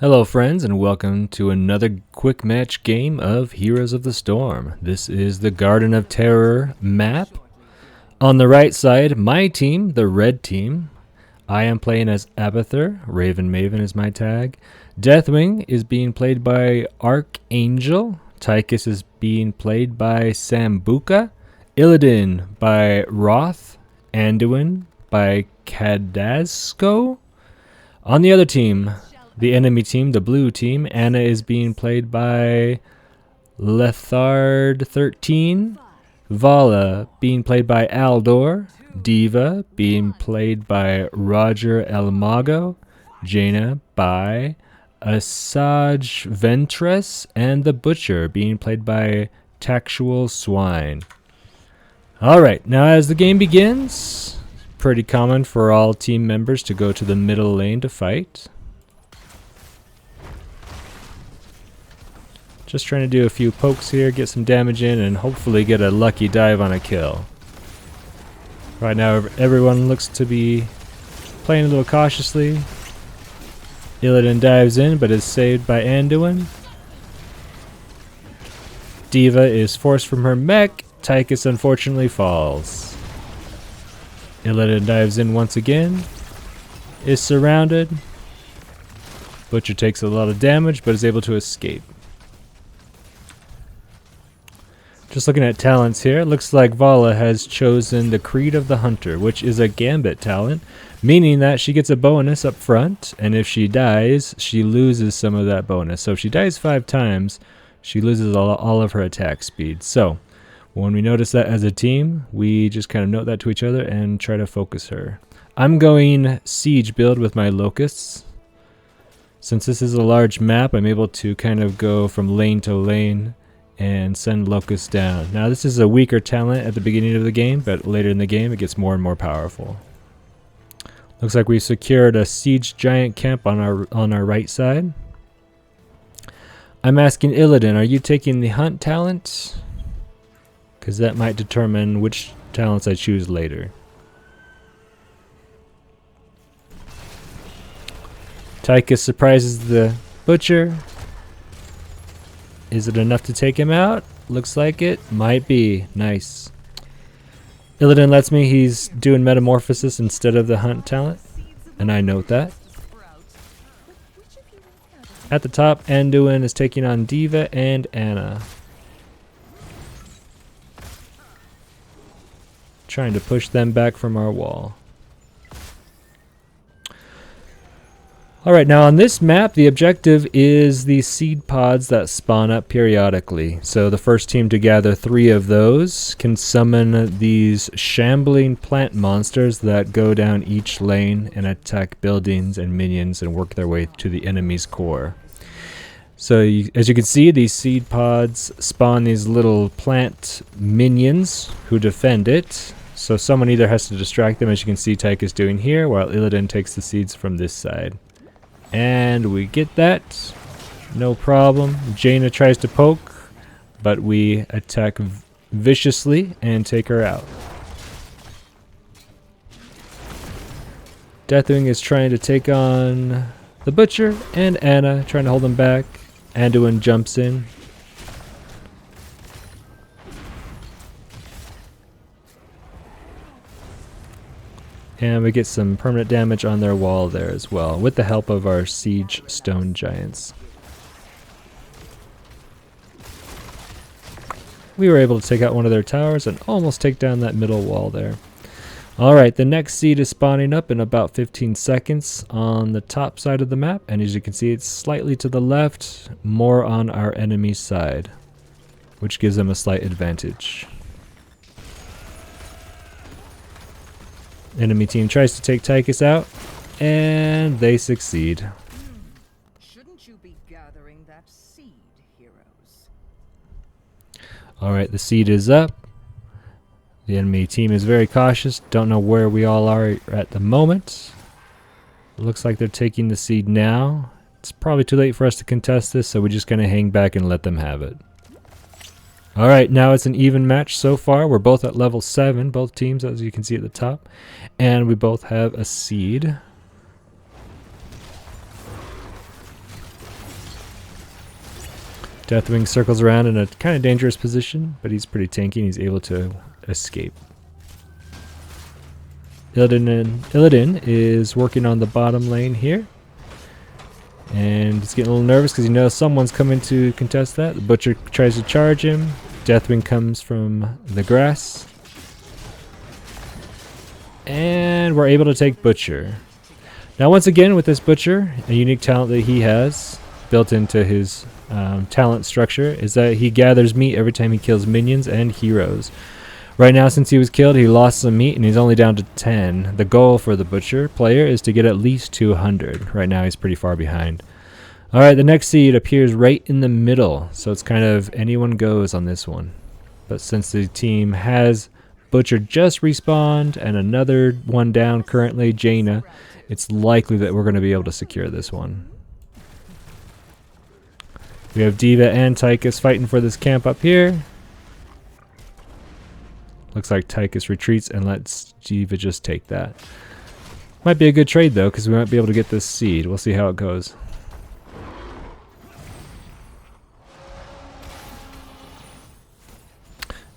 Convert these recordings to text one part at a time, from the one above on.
Hello friends, and welcome to another quick match game of Heroes of the Storm. This is the Garden of Terror map. On the right side, my team, the red team. I am playing as Abathur. Raven Maven is my tag. Deathwing is being played by Archangel. Tychus is being played by Sambuca. Illidan by Roth. Anduin by Cadasco. On the other team, the enemy team, the blue team, Anna is being played by Lethard13. Vala being played by Aldor. Diva being played by Roger El Mago. Jaina by Asajj Ventress. And the Butcher being played by Tactual Swine. Alright, now as the game begins, pretty common for all team members to go to the middle lane to fight. Just trying to do a few pokes here, get some damage in, and hopefully get a lucky dive on a kill. Right now everyone looks to be playing a little cautiously. Illidan dives in but is saved by Anduin. Diva is forced from her mech. Tychus unfortunately falls. Illidan dives in once again. Is surrounded. Butcher takes a lot of damage but is able to escape. Just looking at talents here, looks like Vala has chosen the Creed of the Hunter, which is a gambit talent, meaning that she gets a bonus up front, and if she dies, she loses some of that bonus. So if she dies 5 times, she loses all of her attack speed. So when we notice that as a team, we just kind of note that to each other and try to focus her. I'm going siege build with my locusts. Since this is a large map, I'm able to kind of go from lane to lane and send locusts down. Now this is a weaker talent at the beginning of the game, but later in the game it gets more and more powerful. Looks like we secured a siege giant camp on our right side. I'm asking Illidan, are you taking the hunt talent? Because that might determine which talents I choose later. Tychus surprises the Butcher. Is it enough to take him out? Looks like it. Might be. Nice. Illidan lets me. He's doing Metamorphosis instead of the Hunt talent. And I note that. At the top, Anduin is taking on Diva and Anna. Trying to push them back from our wall. Alright, now on this map, the objective is the seed pods that spawn up periodically. So the first team to gather 3 of those can summon these shambling plant monsters that go down each lane and attack buildings and minions and work their way to the enemy's core. So as you can see, these seed pods spawn these little plant minions who defend it. So someone either has to distract them, as you can see Tychus doing here, while Illidan takes the seeds from this side. And we get that, no problem. Jaina tries to poke, but we attack viciously and take her out. Deathwing is trying to take on the Butcher and Anna, trying to hold them back. Anduin jumps in. And we get some permanent damage on their wall there as well, with the help of our siege stone giants. We were able to take out one of their towers and almost take down that middle wall there. Alright, the next seed is spawning up in about 15 seconds on the top side of the map. And as you can see, it's slightly to the left, more on our enemy's side, which gives them a slight advantage. Enemy team tries to take Tychus out, and they succeed. Shouldn't you be gathering that seed, heroes? Alright, the seed is up. The enemy team is very cautious. Don't know where we all are at the moment. It looks like they're taking the seed now. It's probably too late for us to contest this, so we're just going to hang back and let them have it. Alright, now it's an even match so far. We're both at level 7, both teams, as you can see at the top. And we both have a seed. Deathwing circles around in a kind of dangerous position, but he's pretty tanky and he's able to escape. Illidan is working on the bottom lane here. And he's getting a little nervous because he knows someone's coming to contest that. The Butcher tries to charge him. Deathwing comes from the grass. And we're able to take Butcher. Now once again with this Butcher, a unique talent that he has built into his talent structure is that he gathers meat every time he kills minions and heroes. Right now, since he was killed, he lost some meat and he's only down to 10. The goal for the Butcher player is to get at least 200. Right now, he's pretty far behind. Alright, the next seed appears right in the middle, so it's kind of anyone goes on this one. But since the team has Butcher just respawned and another one down currently, Jaina, it's likely that we're going to be able to secure this one. We have D.Va and Tychus fighting for this camp up here. Looks like Tychus retreats and lets D.Va just take that. Might be a good trade though, because we might be able to get this seed. We'll see how it goes.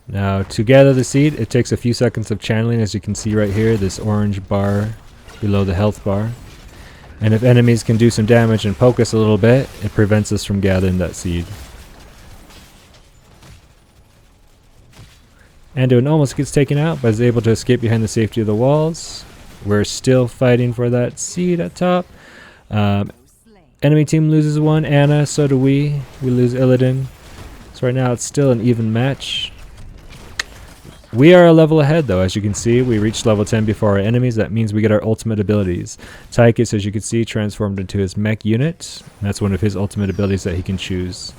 Now to gather the seed, it takes a few seconds of channeling, as you can see right here, this orange bar below the health bar. And if enemies can do some damage and poke us a little bit, it prevents us from gathering that seed. Anduin almost gets taken out, but is able to escape behind the safety of the walls. We're still fighting for that seed at top. Enemy team loses one, Anna, so do we. We lose Illidan. So right now it's still an even match. We are a level ahead though, as you can see. We reached level 10 before our enemies. That means we get our ultimate abilities. Tychus, as you can see, transformed into his mech unit. That's one of his ultimate abilities that he can choose.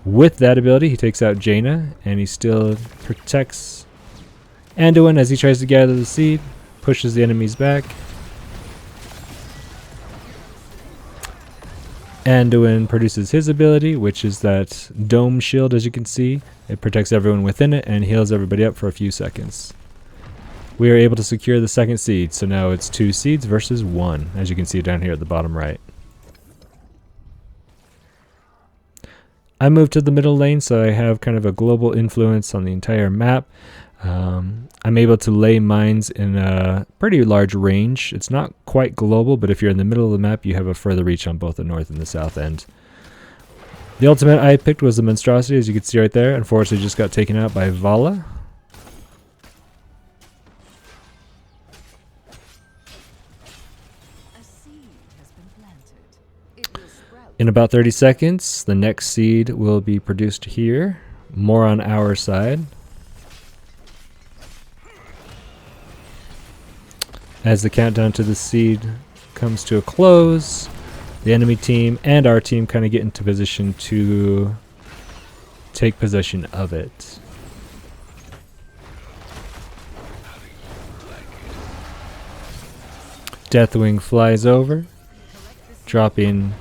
With that ability, he takes out Jaina, and he still protects Anduin as he tries to gather the seed, pushes the enemies back. Anduin produces his ability, which is that dome shield, as you can see. It protects everyone within it and heals everybody up for a few seconds. We are able to secure the second seed, so now it's 2 seeds versus 1, as you can see down here at the bottom right. I moved to the middle lane, so I have kind of a global influence on the entire map. I'm able to lay mines in a pretty large range. It's not quite global, but if you're in the middle of the map, you have a further reach on both the north and the south end. The ultimate I picked was the Monstrosity, as you can see right there. Unfortunately, just got taken out by Vala. In about 30 seconds, the next seed will be produced here. More on our side. As the countdown to the seed comes to a close, the enemy team and our team kind of get into position to take possession of it. Deathwing flies over, dropping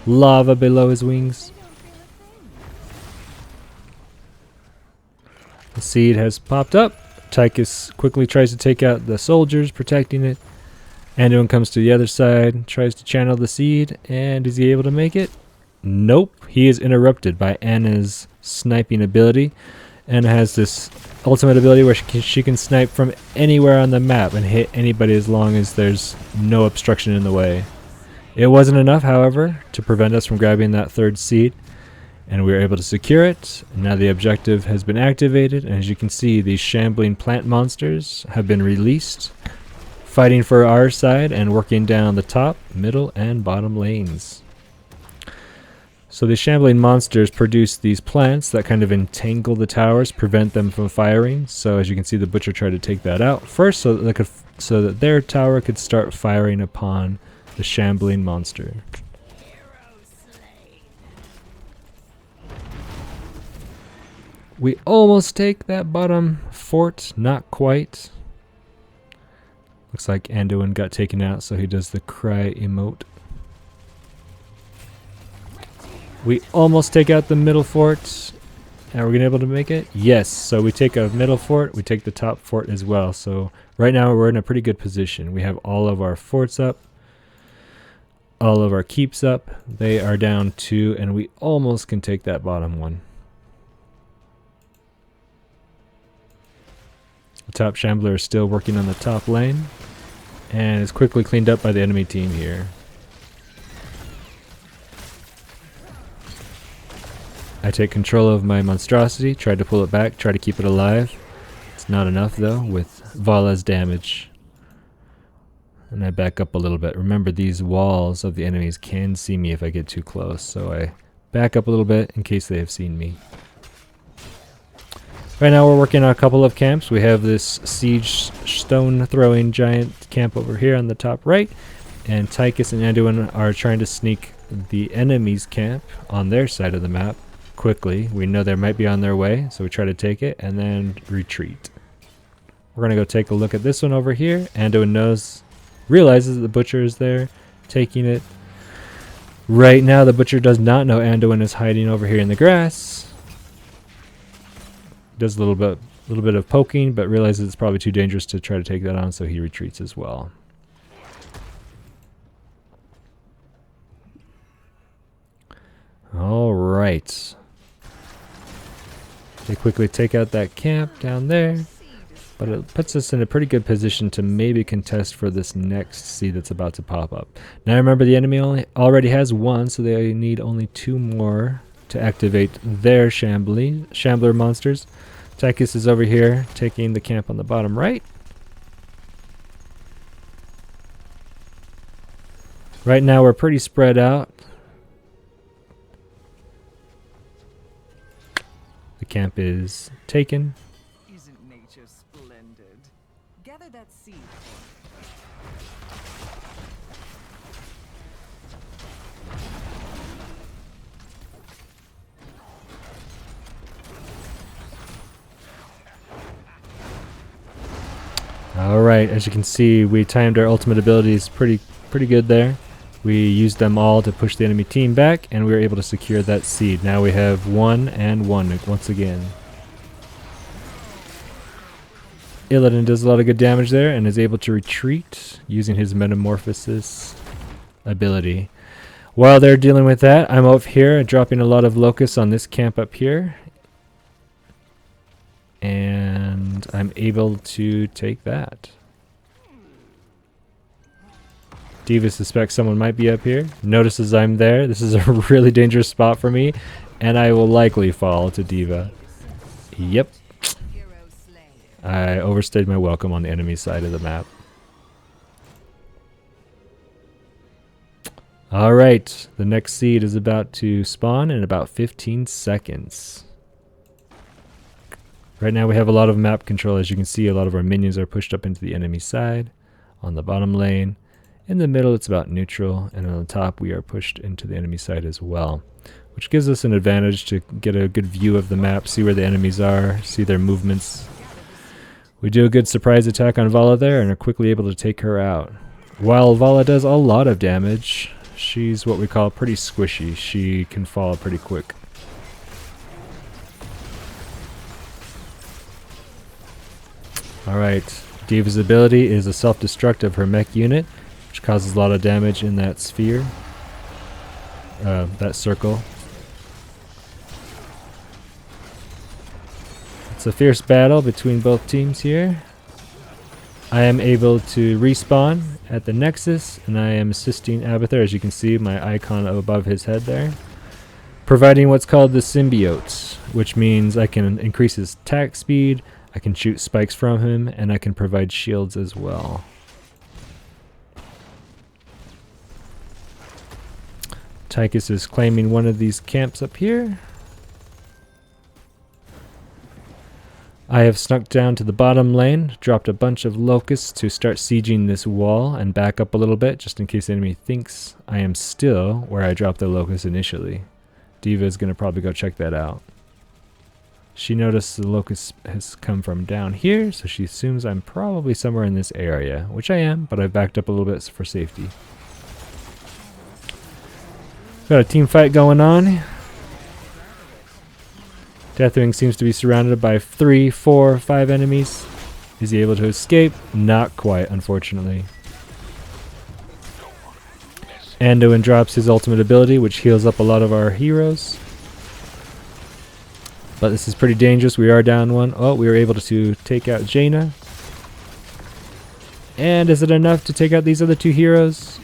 lava below his wings. The seed has popped up. Tychus quickly tries to take out the soldiers protecting it. Anduin comes to the other side, tries to channel the seed, and is he able to make it? Nope. He is interrupted by Anna's sniping ability. Anna has this ultimate ability where she can snipe from anywhere on the map and hit anybody as long as there's no obstruction in the way. It wasn't enough, however, to prevent us from grabbing that third seed, and we were able to secure it. Now the objective has been activated, and as you can see, these shambling plant monsters have been released, fighting for our side and working down the top, middle, and bottom lanes. So the shambling monsters produce these plants that kind of entangle the towers, prevent them from firing. So as you can see, the Butcher tried to take that out first so that their tower could start firing upon the shambling monster. We almost take that bottom fort, not quite. Looks like Anduin got taken out, so he does the cry emote. We almost take out the middle fort. Are we gonna be able to make it? Yes, so we take a middle fort, we take the top fort as well. So right now we're in a pretty good position. We have all of our forts up. all of our keeps up. They are down 2, and we almost can take that bottom one. The top shambler is still working on the top lane, and is quickly cleaned up by the enemy team here. I take control of my monstrosity, try to pull it back, try to keep it alive. It's not enough though with Vala's damage. And I back up a little bit. Remember, these walls of the enemies can see me if I get too close, so I back up a little bit in case they have seen me. Right now we're working on a couple of camps. We have this siege stone throwing giant camp over here on the top right, and Tychus and Anduin are trying to sneak the enemy's camp on their side of the map quickly. We know they might be on their way, so we try to take it and then retreat. We're gonna go take a look at this one over here. Anduin realizes that the butcher is there, taking it. Right now the butcher does not know Anduin is hiding over here in the grass. Does a little bit of poking, but realizes it's probably too dangerous to try to take that on, so he retreats as well. All right. They quickly take out that camp down there, but it puts us in a pretty good position to maybe contest for this next seed that's about to pop up. Now remember, the enemy already has 1, so they need only 2 more to activate their shambler monsters. Tychus is over here taking the camp on the bottom right. Right now we're pretty spread out. The camp is taken. Isn't nature splendid? Gather that seed. Alright, as you can see, we timed our ultimate abilities pretty good there. We used them all to push the enemy team back, and we were able to secure that seed. Now we have 1 and 1 once again. Illidan does a lot of good damage there and is able to retreat using his metamorphosis ability. While they're dealing with that, I'm over here dropping a lot of locusts on this camp up here. And I'm able to take that. Diva suspects someone might be up here, notices I'm there. This is a really dangerous spot for me, and I will likely fall to Diva. Yep. I overstayed my welcome on the enemy side of the map. Alright, the next seed is about to spawn in about 15 seconds. Right now we have a lot of map control. As you can see, a lot of our minions are pushed up into the enemy side on the bottom lane. In the middle it's about neutral, and on the top we are pushed into the enemy side as well, which gives us an advantage to get a good view of the map, see where the enemies are, see their movements. We do a good surprise attack on Vala there and are quickly able to take her out. While Vala does a lot of damage, she's what we call pretty squishy. She can fall pretty quick. Alright, Diva's ability is a self-destruct of her mech unit, which causes a lot of damage in that sphere, that circle. It's a fierce battle between both teams here. I am able to respawn at the Nexus, and I am assisting Abathur, as you can see my icon above his head there, providing what's called the symbiote, which means I can increase his attack speed, I can shoot spikes from him, and I can provide shields as well. Tychus is claiming one of these camps up here. I have snuck down to the bottom lane, dropped a bunch of locusts to start sieging this wall and back up a little bit just in case the enemy thinks I am still where I dropped the locusts initially. Diva is going to probably go check that out. She noticed the locust has come from down here, so she assumes I'm probably somewhere in this area, which I am, but I've backed up a little bit for safety. Got a team fight going on. Deathwing seems to be surrounded by 3, 4, 5 enemies. Is he able to escape? Not quite, unfortunately. Anduin drops his ultimate ability, which heals up a lot of our heroes. But this is pretty dangerous. We are down one. Oh, we were able to take out Jaina. And is it enough to take out these other two heroes?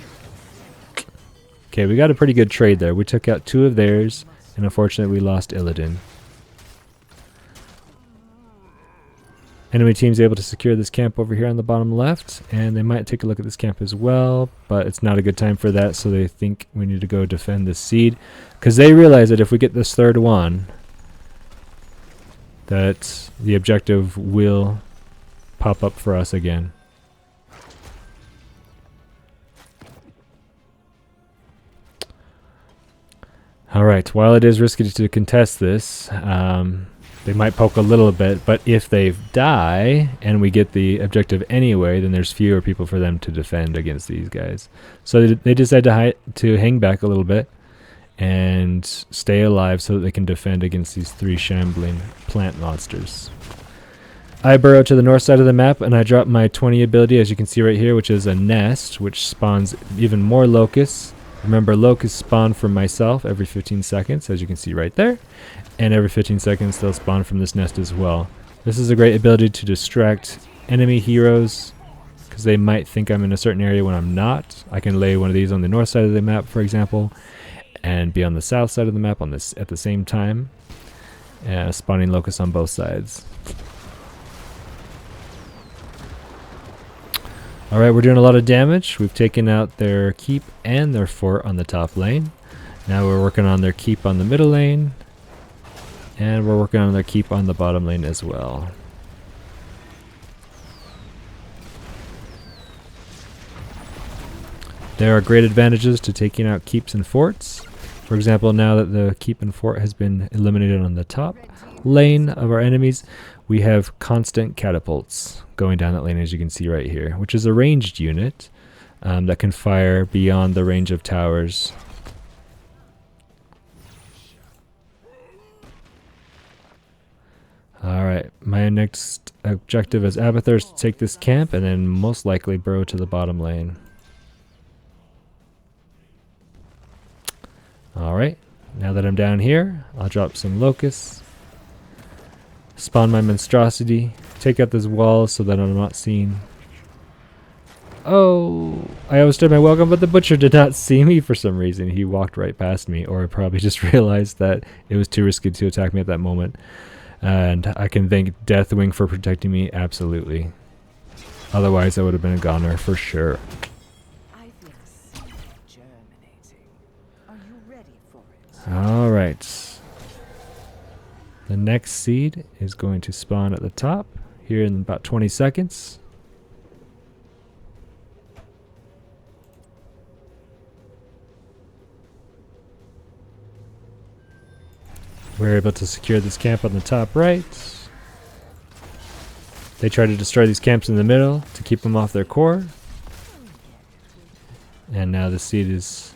Okay, we got a pretty good trade there. We took out two of theirs, and unfortunately we lost Illidan. Enemy team's able to secure this camp over here on the bottom left, and they might take a look at this camp as well, but it's not a good time for that, so they think we need to go defend this seed, because they realize that if we get this third one, that the objective will pop up for us again. Alright, while it is risky to contest this, they might poke a little bit, but if they die and we get the objective anyway, then there's fewer people for them to defend against these guys. So they decide to hang back a little bit and stay alive so that they can defend against these three shambling plant monsters. I burrow to the north side of the map and I drop my 20 ability, as you can see right here, which is a nest, which spawns even more locusts. Remember, locusts spawn from myself every 15 seconds, as you can see right there. And every 15 seconds they'll spawn from this nest as well. This is a great ability to distract enemy heroes, because they might think I'm in a certain area when I'm not. I can lay one of these on the north side of the map, for example, and be on the south side of the map at the same time, spawning locusts on both sides. Alright, we're doing a lot of damage. We've taken out their keep and their fort on the top lane. Now we're working on their keep on the middle lane, and we're working on their keep on the bottom lane as well. There are great advantages to taking out keeps and forts. For example, now that the keep and fort has been eliminated on the top lane of our enemies, we have constant catapults going down that lane, as you can see right here, which is a ranged unit that can fire beyond the range of towers. Alright, my next objective as Abathur is to take this camp and then most likely burrow to the bottom lane. Alright, now that I'm down here, I'll drop some locusts, spawn my monstrosity, take out this wall so that I'm not seen. Oh, I overstayed my welcome, but the butcher did not see me for some reason. He walked right past me, or probably just realized that it was too risky to attack me at that moment. And I can thank Deathwing for protecting me, absolutely. Otherwise, I would have been a goner for sure. I feel a seed germinating. Are you ready for it? Alright. The next seed is going to spawn at the top here in about 20 seconds. We're able to secure this camp on the top right. They try to destroy these camps in the middle to keep them off their core. And now the seed is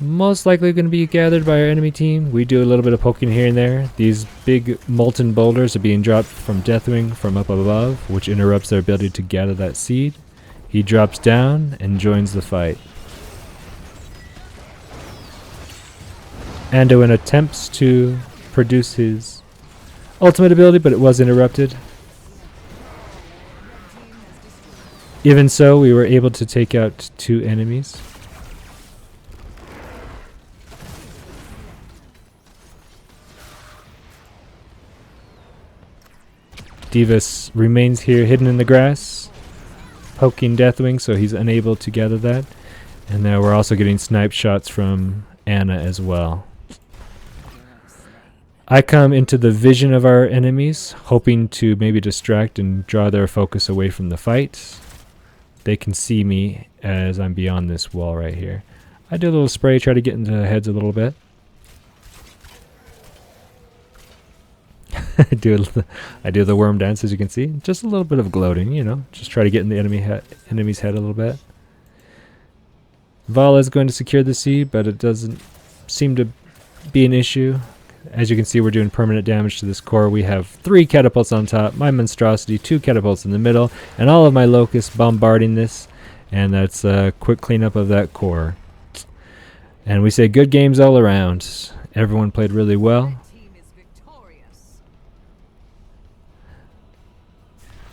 most likely going to be gathered by our enemy team. We do a little bit of poking here and there. These big molten boulders are being dropped from Deathwing from up above, which interrupts their ability to gather that seed. He drops down and joins the fight. Anduin attempts to produce his ultimate ability, but it was interrupted. Even so, we were able to take out two enemies. Divas remains here hidden in the grass, poking Deathwing, so he's unable to gather that. And now we're also getting snipe shots from Anna as well. I come into the vision of our enemies, hoping to maybe distract and draw their focus away from the fight. They can see me as I'm beyond this wall right here. I do a little spray, try to get into their heads a little bit. I do the worm dance, as you can see. Just a little bit of gloating, you know. Just try to get in the enemy's head a little bit. Vala is going to secure the seed, but it doesn't seem to be an issue. As you can see, we're doing permanent damage to this core. We have 3 catapults on top, my monstrosity, 2 catapults in the middle, and all of my locusts bombarding this. And that's a quick cleanup of that core. And we say good games all around. Everyone played really well. Red team is victorious.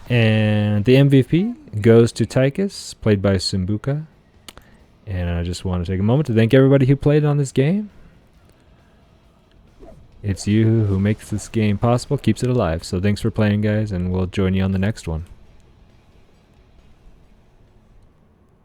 And the MVP goes to Tychus, played by Simbuka. And I just want to take a moment to thank everybody who played on this game. It's you who makes this game possible, keeps it alive. So thanks for playing, guys, and we'll join you on the next one.